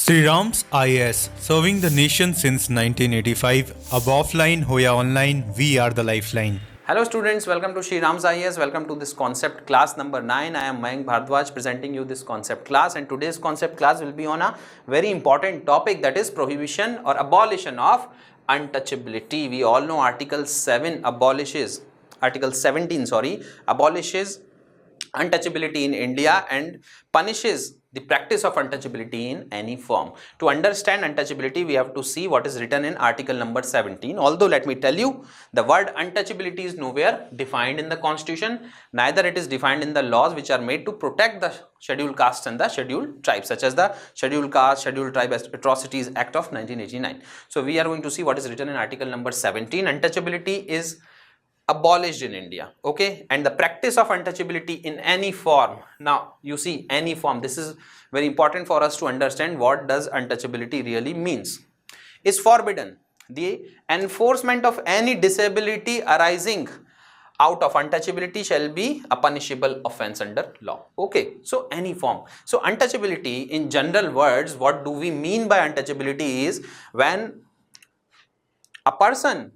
SRIRAM's IAS, serving the nation since 1985. Ab offline, hoya online, we are the lifeline. Hello students, welcome to SRIRAM's IAS. Welcome to this concept class number 9. I am Mayank Bharadwaj presenting you this concept class, and today's concept class will be on a very important topic, that is prohibition or abolition of untouchability. We all know Article 17 abolishes untouchability in India and punishes the practice of untouchability in any form. To understand untouchability, we have to see what is written in article number 17. Although let me tell you, the word untouchability is nowhere defined in the constitution, neither it is defined in the laws which are made to protect the scheduled castes and the scheduled tribes, such as the Scheduled Caste, Scheduled Tribe Atrocities Act of 1989. So we are going to see what is written in article number 17. Untouchability is abolished in India, okay, and the practice of untouchability in any form. Now you see, any form, this is very important for us to understand what does untouchability really means. Is forbidden. The enforcement of any disability arising out of untouchability shall be a punishable offense under law. Okay, so any form. So untouchability, in general words, what do we mean by untouchability is when a person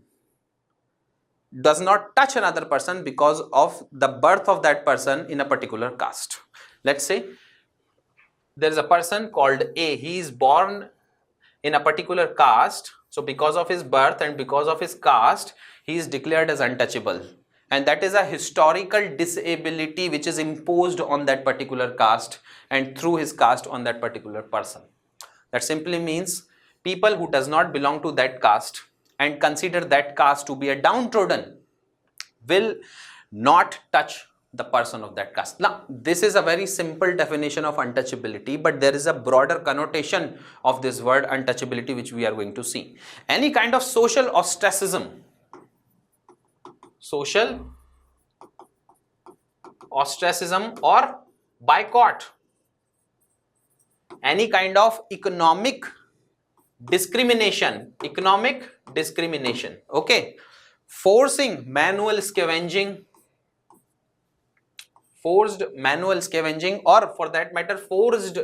does not touch another person because of the birth of that person in a particular caste. Let's say there is a person called A. He is born in a particular caste. So because of his birth and because of his caste, he is declared as untouchable. And that is a historical disability which is imposed on that particular caste and through his caste on that particular person. That simply means people who does not belong to that caste and consider that caste to be a downtrodden will not touch the person of that caste. Now, this is a very simple definition of untouchability, but there is a broader connotation of this word untouchability which we are going to see. Any kind of social ostracism or boycott, any kind of economic discrimination, okay, forced manual scavenging, or for that matter forced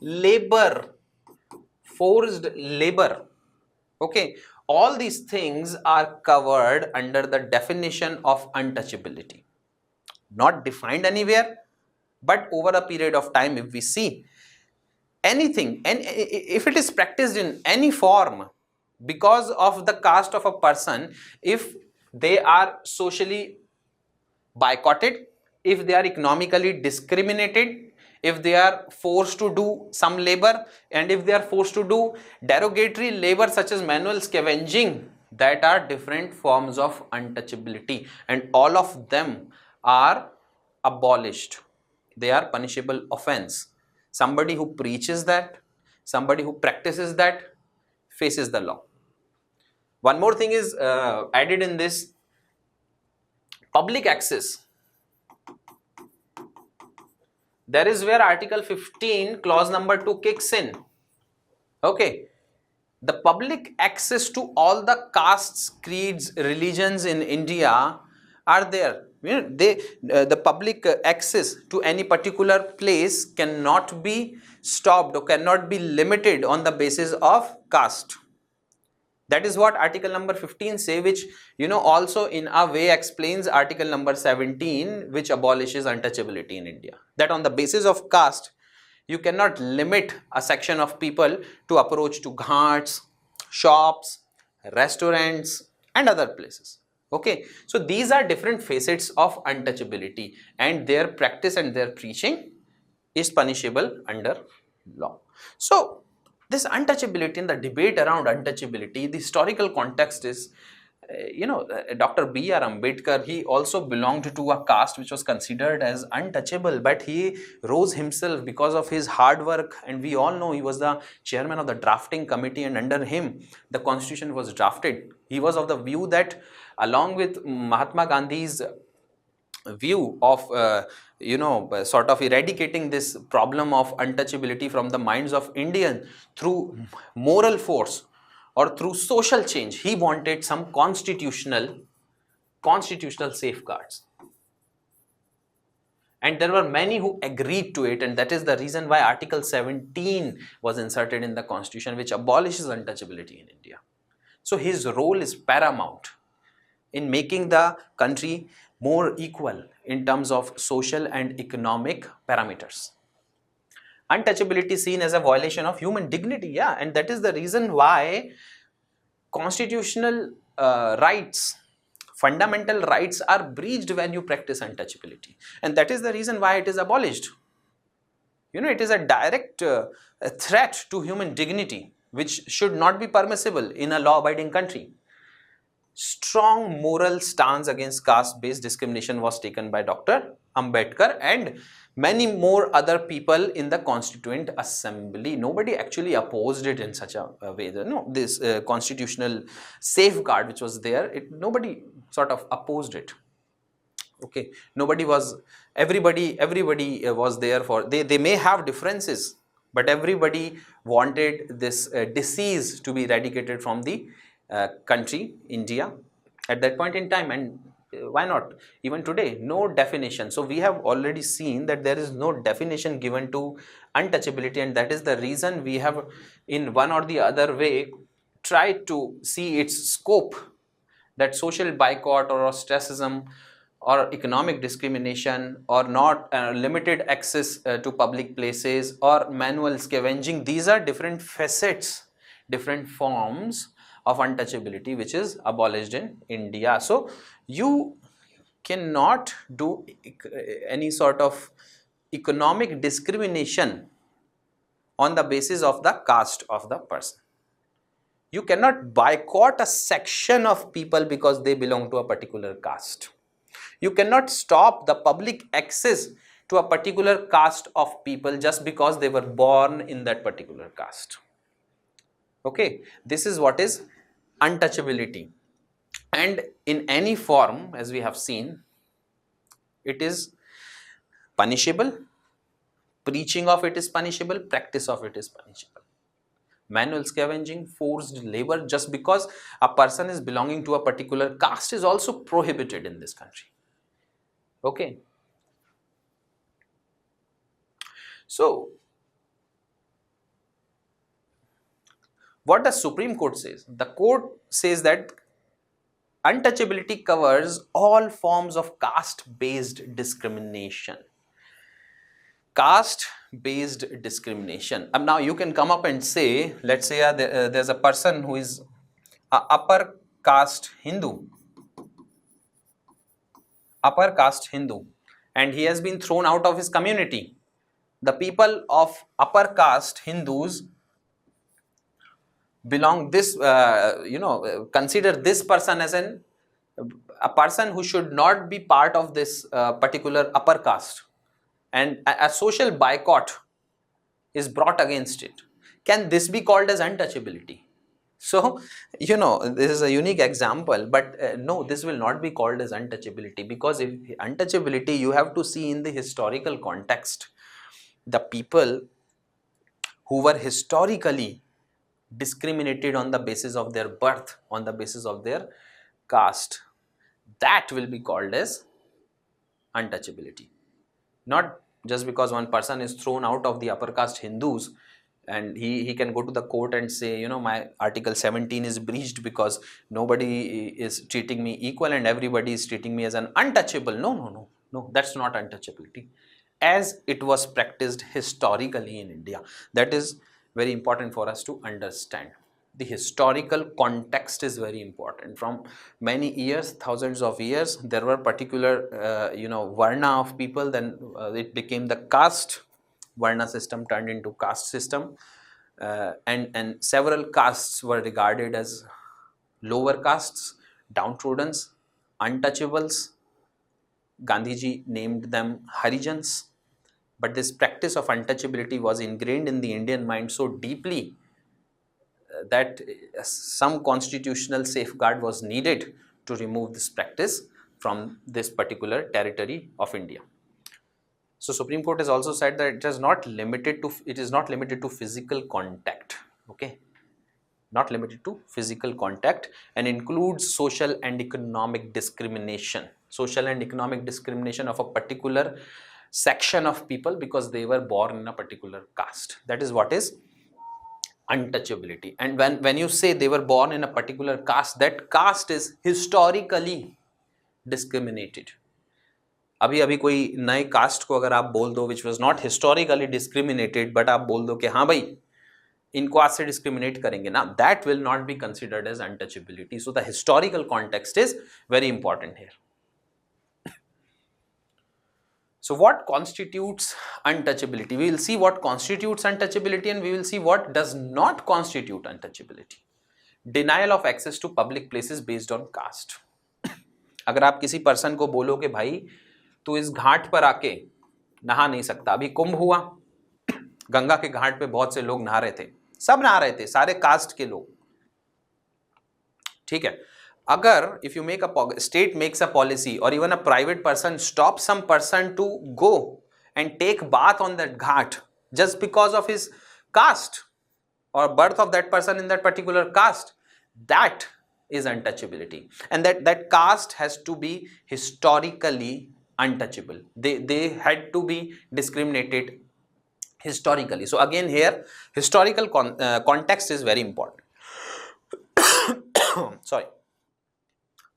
labor, okay, all these things are covered under the definition of untouchability. Not defined anywhere, but over a period of time, if we see anything, and if it is practiced in any form because of the caste of a person, if they are socially boycotted, if they are economically discriminated, if they are forced to do some labor, and if they are forced to do derogatory labor such as manual scavenging, that are different forms of untouchability, and all of them are abolished. They are punishable offense. Somebody who preaches that, somebody who practices that, faces the law. One more thing is added in this: public access. There is where Article 15, clause number 2 kicks in. Okay, the public access to all the castes, creeds, religions in India are there. You know, the public access to any particular place cannot be stopped or cannot be limited on the basis of caste. That is what article number 15 say, which also in a way explains article number 17, which abolishes untouchability in India. That on the basis of caste, you cannot limit a section of people to approach to ghats, shops, restaurants and other places. Okay, so these are different facets of untouchability, and their practice and their preaching is punishable under law. So this untouchability and the debate around untouchability, the historical context is, Dr. B.R. Ambedkar, he also belonged to a caste which was considered as untouchable, but he rose himself because of his hard work, and we all know he was the chairman of the drafting committee, and under him the constitution was drafted. He was of the view that, along with Mahatma Gandhi's view of sort of eradicating this problem of untouchability from the minds of Indians through moral force or through social change, he wanted some constitutional safeguards. And there were many who agreed to it, and that is the reason why Article 17 was inserted in the constitution, which abolishes untouchability in India. So his role is paramount in making the country more equal in terms of social and economic parameters. Untouchability seen as a violation of human dignity, yeah, and that is the reason why constitutional rights, fundamental rights are breached when you practice untouchability, and that is the reason why it is abolished. You know, it is a direct threat to human dignity, which should not be permissible in a law-abiding country. Strong moral stance against caste-based discrimination was taken by Dr. Ambedkar and many more other people in the Constituent Assembly. Nobody actually opposed it in such a way. No, this constitutional safeguard which was there, nobody sort of opposed it. Okay, everybody was there for, they may have differences, but everybody wanted this disease to be eradicated from the country, India, at that point in time. And why not even today? No definition. So we have already seen that there is no definition given to untouchability, and that is the reason we have in one or the other way tried to see its scope, that social boycott or ostracism or economic discrimination or not limited access to public places or manual scavenging, these are different facets, different forms of untouchability which is abolished in India. So you cannot do any sort of economic discrimination on the basis of the caste of the person. You cannot boycott a section of people because they belong to a particular caste. You cannot stop the public access to a particular caste of people just because they were born in that particular caste. Okay, this is what is untouchability. And in any form, as we have seen, it is punishable. Preaching of it is punishable. Practice of it is punishable. Manual scavenging, forced labor, just because a person is belonging to a particular caste, is also prohibited in this country. Okay. So, what does Supreme Court says? The court says that untouchability covers all forms of caste-based discrimination. Caste-based discrimination. Now you can come up and say, let's say there's a person who is a upper caste Hindu, and he has been thrown out of his community. The people of upper caste Hindus belong this, consider this person as a person who should not be part of this particular upper caste, and a social boycott is brought against it. Can this be called as untouchability? So, this is a unique example, but no, this will not be called as untouchability, because if untouchability, you have to see in the historical context. The people who were historically discriminated on the basis of their birth, on the basis of their caste, that will be called as untouchability. Not just because one person is thrown out of the upper caste Hindus and he can go to the court and say, my Article 17 is breached because nobody is treating me equal and everybody is treating me as an untouchable. No, that's not untouchability as it was practiced historically in India. That is very important for us to understand. The historical context is very important. From many years, thousands of years, there were particular, varna of people. Then it became the caste. Varna system turned into caste system, and several castes were regarded as lower castes, downtrodden, untouchables. Gandhiji named them Harijans. But this practice of untouchability was ingrained in the Indian mind so deeply that some constitutional safeguard was needed to remove this practice from this particular territory of India. So Supreme Court has also said that it is not limited to physical contact. Okay, not limited to physical contact, and includes social and economic discrimination. Social and economic discrimination of a particular section of people because they were born in a particular caste. That is what is untouchability. And when you say they were born in a particular caste, that caste is historically discriminated. अभी अभी कोई नए cast को अगर आप बोल दो which was not historically discriminated, but आप बोल दो कि हाँ भाई इनको आज से डिस्क्रिमिनेट करेंगे ना, that will not be considered as untouchability. So the historical context is very important here. So what constitutes untouchability? We will see what constitutes untouchability and we will see what does not constitute untouchability. Denial of access to public places based on caste. अगर आप किसी person को बोलो कि भाई तू इस घाट पर आके नहा नहीं सकता, अभी कुंभ हुआ, गंगा के घाट पे बहुत से लोग नहा रहे थे, सब नहा रहे थे, सारे कास्ट के लोग, ठीक है. अगर if you make a state makes a policy or even a private person stops some person to go and take bath on that ghat just because of his caste or birth of that person in that particular caste, that is untouchability. And that caste has to be historically untouchable. They had to be discriminated historically. So again here historical context is very important. Sorry.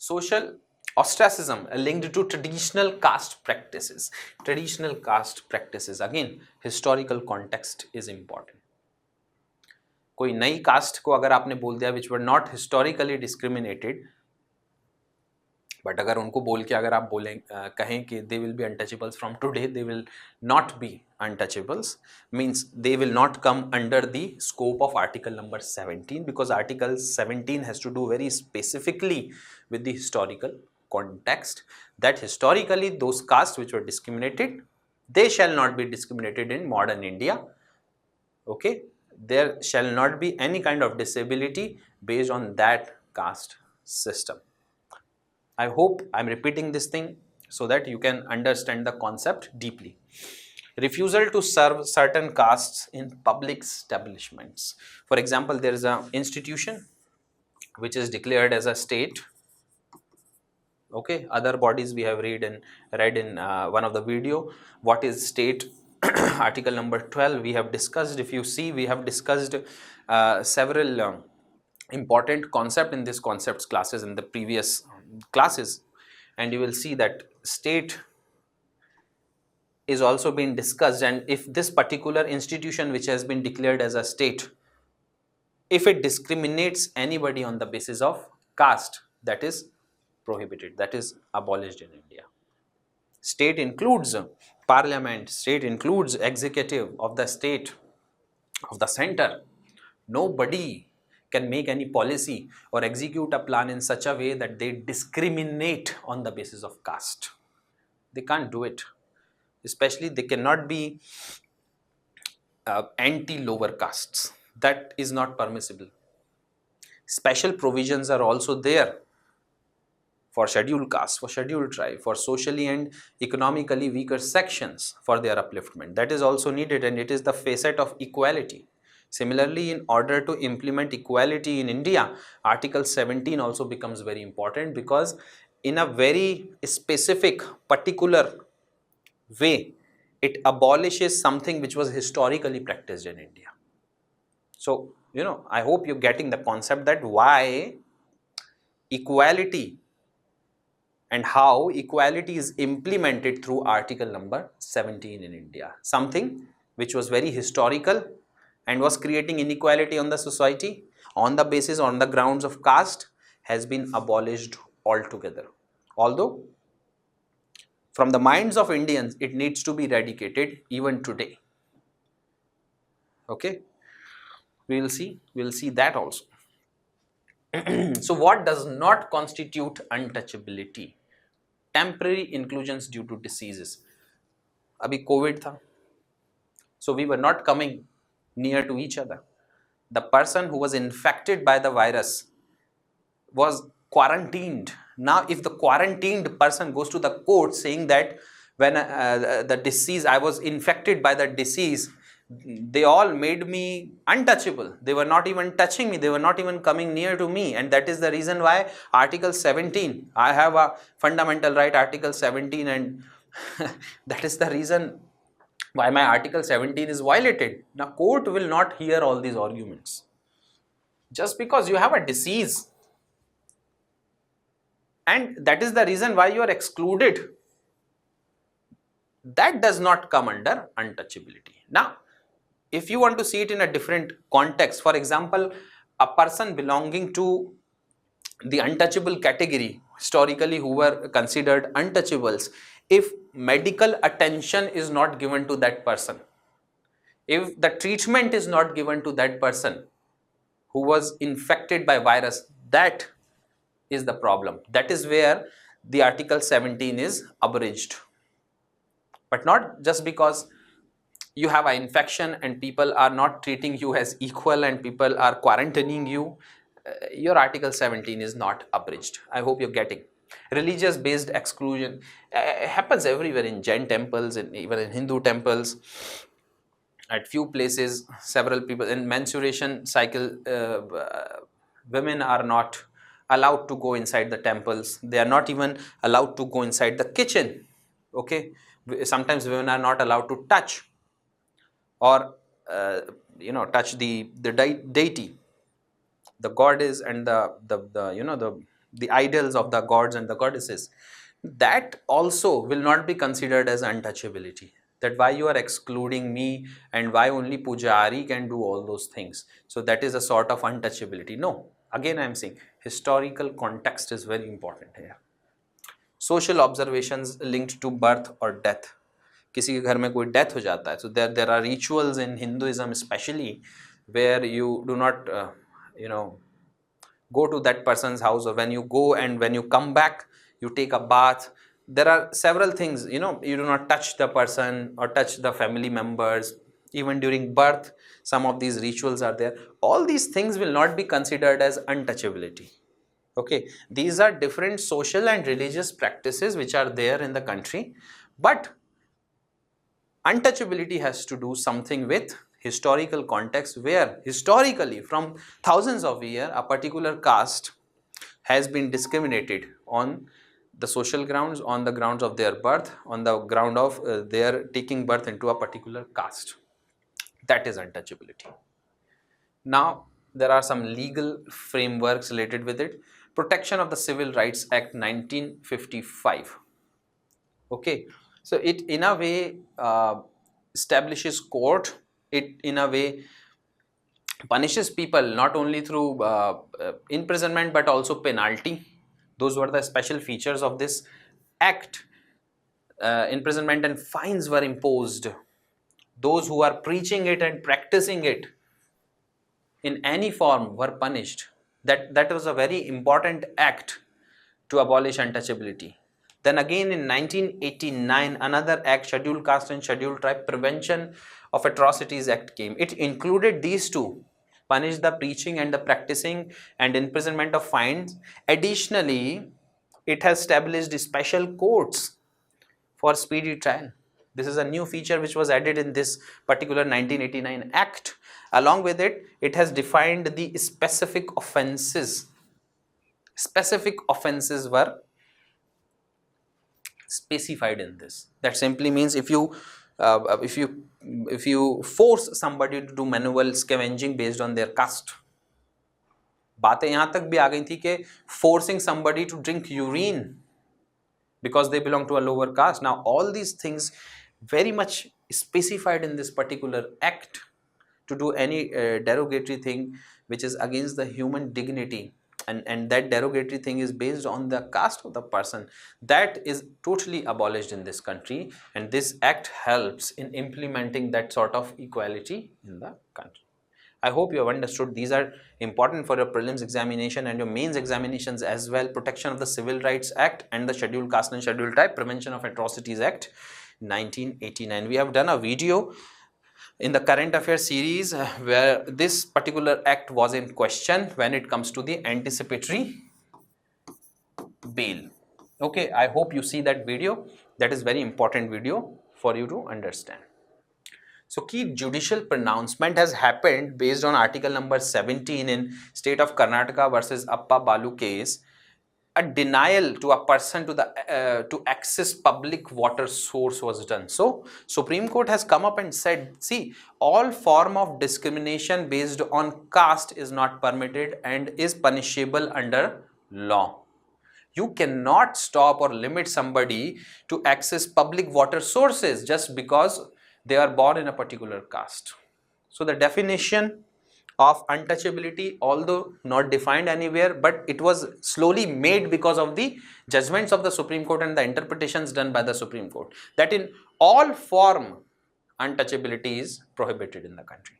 Social ostracism linked to traditional caste practices. Traditional caste practices, again historical context is important. कोई नई cast को अगर आपने बोल दिया which were not historically discriminated, but अगर उनको बोल के अगर आप बोलें कहें कि they will be untouchables from today, they will not be untouchables, means they will not come under the scope of article number 17, because article 17 has to do very specifically with the historical context, that historically those castes which were discriminated, they shall not be discriminated in modern India. Okay, there shall not be any kind of disability based on that caste system. I hope I'm repeating this thing so that you can understand the concept deeply. Refusal to serve certain castes in public establishments. For example, there is an institution which is declared as a state. Okay, other bodies we have read in one of the video. What is state? Article number 12 we have discussed. If you see, we have discussed several important concepts in this concepts classes in the previous classes, and you will see that state is also being discussed. And if this particular institution which has been declared as a state, if it discriminates anybody on the basis of caste, that is prohibited, that is abolished in India. State includes parliament, state includes executive of the state, of the center. Nobody can make any policy or execute a plan in such a way that they discriminate on the basis of caste. They can't do it. Especially they cannot be anti-lower castes. That is not permissible. Special provisions are also there for scheduled castes, for scheduled tribe, for socially and economically weaker sections for their upliftment. That is also needed, and it is the facet of equality. Similarly, in order to implement equality in India, Article 17 also becomes very important, because in a very specific, particular way, it abolishes something which was historically practiced in India. So, I hope you're getting the concept that why equality and how equality is implemented through Article number 17 in India. Something which was very historical and was creating inequality on the society on the basis, on the grounds of caste, has been abolished altogether. Although from the minds of Indians it needs to be eradicated even today. Okay, we will see that also. So what does not constitute untouchability? Temporary inclusions due to diseases. Abhi COVID tha, so we were not coming near to each other. The person who was infected by the virus was quarantined. Now if the quarantined person goes to the court saying that when the disease, I was infected by the disease, they all made me untouchable, they were not even touching me, they were not even coming near to me, and that is the reason why Article 17, I have a fundamental right, Article 17, and That is the reason why my Article 17 is violated. Now, court will not hear all these arguments. Just because you have a disease, and that is the reason why you are excluded, that does not come under untouchability. Now, if you want to see it in a different context, for example, a person belonging to the untouchable category, historically who were considered untouchables, if medical attention is not given to that person, if the treatment is not given to that person who was infected by virus, that is the problem. That is where the Article 17 is abridged. But not just because you have an infection and people are not treating you as equal and people are quarantining you, your Article 17 is not abridged. I hope you're getting. Religious based exclusion happens everywhere, in Jain temples and even in Hindu temples. At few places, several people in menstruation cycle, women are not allowed to go inside the temples. They are not even allowed to go inside the kitchen. Okay, sometimes women are not allowed to touch or touch the deity, the goddess and the idols of the gods and the goddesses. That also will not be considered as untouchability. That why you are excluding me and why only pujari can do all those things. So that is a sort of untouchability. No, again I am saying historical context is very important here. Social observations linked to birth or death. किसी के घर में कोई death हो जाता है, so there are rituals in Hinduism especially where you do not go to that person's house, or when you go and when you come back you take a bath. There are several things, you do not touch the person or touch the family members. Even during birth, some of these rituals are there. All these things will not be considered as untouchability. Okay, these are different social and religious practices which are there in the country, but untouchability has to do something with historical context, where historically from thousands of years a particular caste has been discriminated on the social grounds, on the grounds of their birth, on the ground of their taking birth into a particular caste. That is untouchability. Now, there are some legal frameworks related with it. Protection of the Civil Rights Act 1955. Okay, so it in a way establishes court. It in a way punishes people not only through imprisonment but also penalty. Those were the special features of this act. Imprisonment and fines were imposed. Those who are preaching it and practicing it in any form were punished. That was a very important act to abolish untouchability. Then again in 1989, another act, Scheduled Caste and Scheduled Tribe Prevention of Atrocities Act came. It included these two, punish the preaching and the practicing and imprisonment of fines. Additionally, it has established special courts for speedy trial. This is a new feature which was added in this particular 1989 act. Along with it, it has defined the specific offences. Specific offences were specified in this. That simply means if you force somebody to do manual scavenging based on their caste. बातें यहाँ तक भी आ गई थी कि forcing somebody to drink urine because they belong to a lower caste. Now all these things very much specified in this particular act to do any derogatory thing which is against the human dignity, and that derogatory thing is based on the caste of the person, that is totally abolished in this country, and this act helps in implementing that sort of equality in the country. I hope you have understood. These are important for your prelims examination and your mains examinations as well. Protection of the Civil Rights Act and the Scheduled Caste and Scheduled Tribe Prevention of Atrocities Act 1989. We have done a video in the current affairs series where this particular act was in question when it comes to the anticipatory bail. Okay, I hope you see that video. That is very important video for you to understand. So key judicial pronouncement has happened based on article number 17 in state of Karnataka versus Appa Balu case. a denial to a person to access public water source was done. So Supreme Court has come up and said, see, all form of discrimination based on caste is not permitted and is punishable under law. You cannot stop or limit somebody to access public water sources just because they are born in a particular caste. So the definition of untouchability, although not defined anywhere, but it was slowly made because of the judgments of the Supreme Court and the interpretations done by the Supreme Court, that in all form untouchability is prohibited in the country.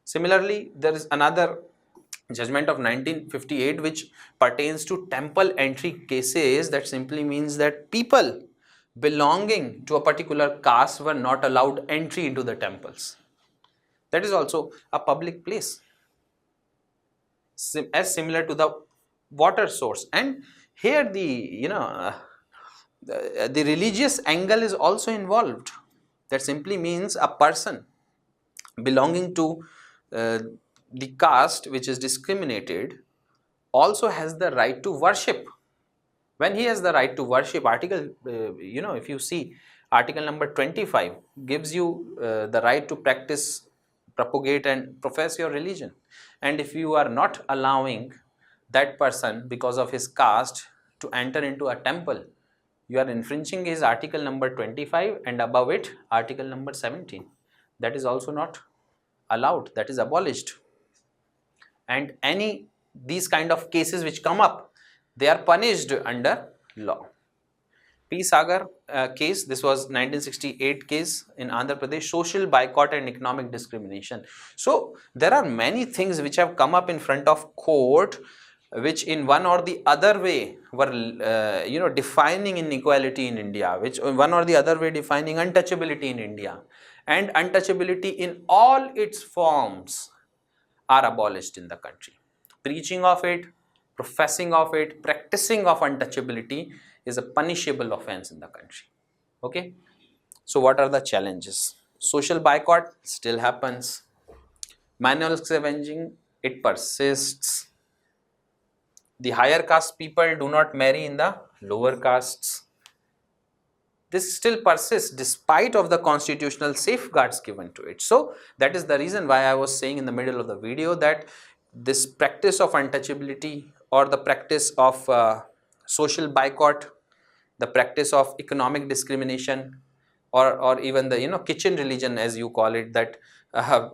Similarly, there is another judgment of 1958 which pertains to temple entry cases, that simply means that people belonging to a particular caste were not allowed entry into the temples. That is also a public place, as similar to the water source. And here the the religious angle is also involved. That simply means a person belonging to the caste which is discriminated also has the right to worship. When he has the right to worship, if you see article number 25 gives you the right to practice, propagate and profess your religion. And if you are not allowing that person because of his caste to enter into a temple, you are infringing his article number 25 and above it article number 17. That is also not allowed, that is abolished. And these kind of cases which come up, they are punished under law. P. Sagar case, this was 1968 case in Andhra Pradesh, social boycott and economic discrimination. So there are many things which have come up in front of court which in one or the other way were defining inequality in India, which one or the other way defining untouchability in India. And untouchability in all its forms are abolished in the country. Preaching of it, professing of it, practicing of untouchability is a punishable offense in the country. Okay. So what are the challenges? Social boycott still happens. Manual scavenging, it persists. The higher caste people do not marry in the lower castes. This still persists despite of the constitutional safeguards given to it. So that is the reason why I was saying in the middle of the video that this practice of untouchability or the practice of social boycott, the practice of economic discrimination, or even the kitchen religion as you call it, that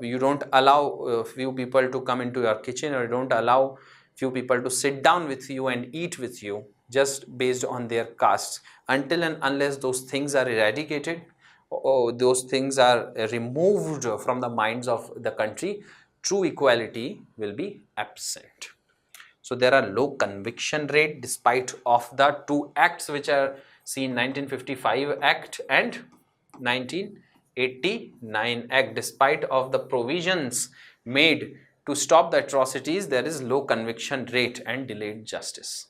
you don't allow few people to come into your kitchen, or you don't allow few people to sit down with you and eat with you just based on their castes. Until and unless those things are eradicated, or those things are removed from the minds of the country, true equality will be absent. So there are low conviction rate despite of the two acts which are seen, 1955 Act and 1989 Act. Despite of the provisions made to stop the atrocities, there is low conviction rate and delayed justice.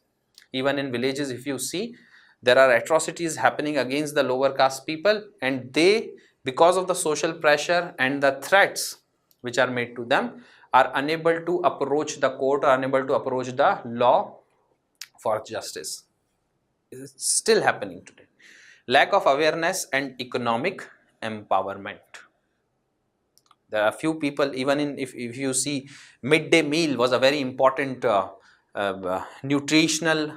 Even in villages, if you see, there are atrocities happening against the lower caste people, and they, because of the social pressure and the threats which are made to them, are unable to approach the court, or unable to approach the law for justice. It's still happening today. Lack of awareness and economic empowerment. There are few people, even in if you see, midday meal was a very important nutritional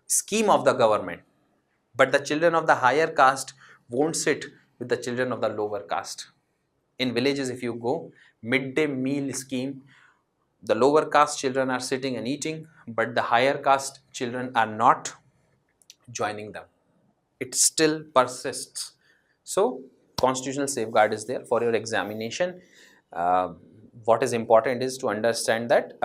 scheme of the government, but the children of the higher caste won't sit with the children of the lower caste. In villages, if you go, midday meal scheme, the lower caste children are sitting and eating, but the higher caste children are not joining them. It still persists. So constitutional safeguard is there for your examination. What is important is to understand that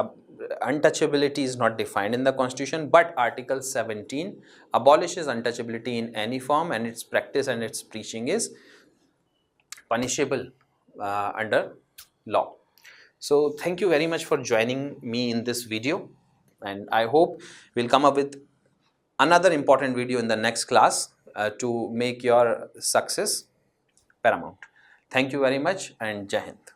untouchability is not defined in the constitution, but article 17 abolishes untouchability in any form, and its practice and its preaching is punishable under law. So thank you very much for joining me in this video, and I hope we'll come up with another important video in the next class to make your success paramount. Thank you very much, and Jai Hind.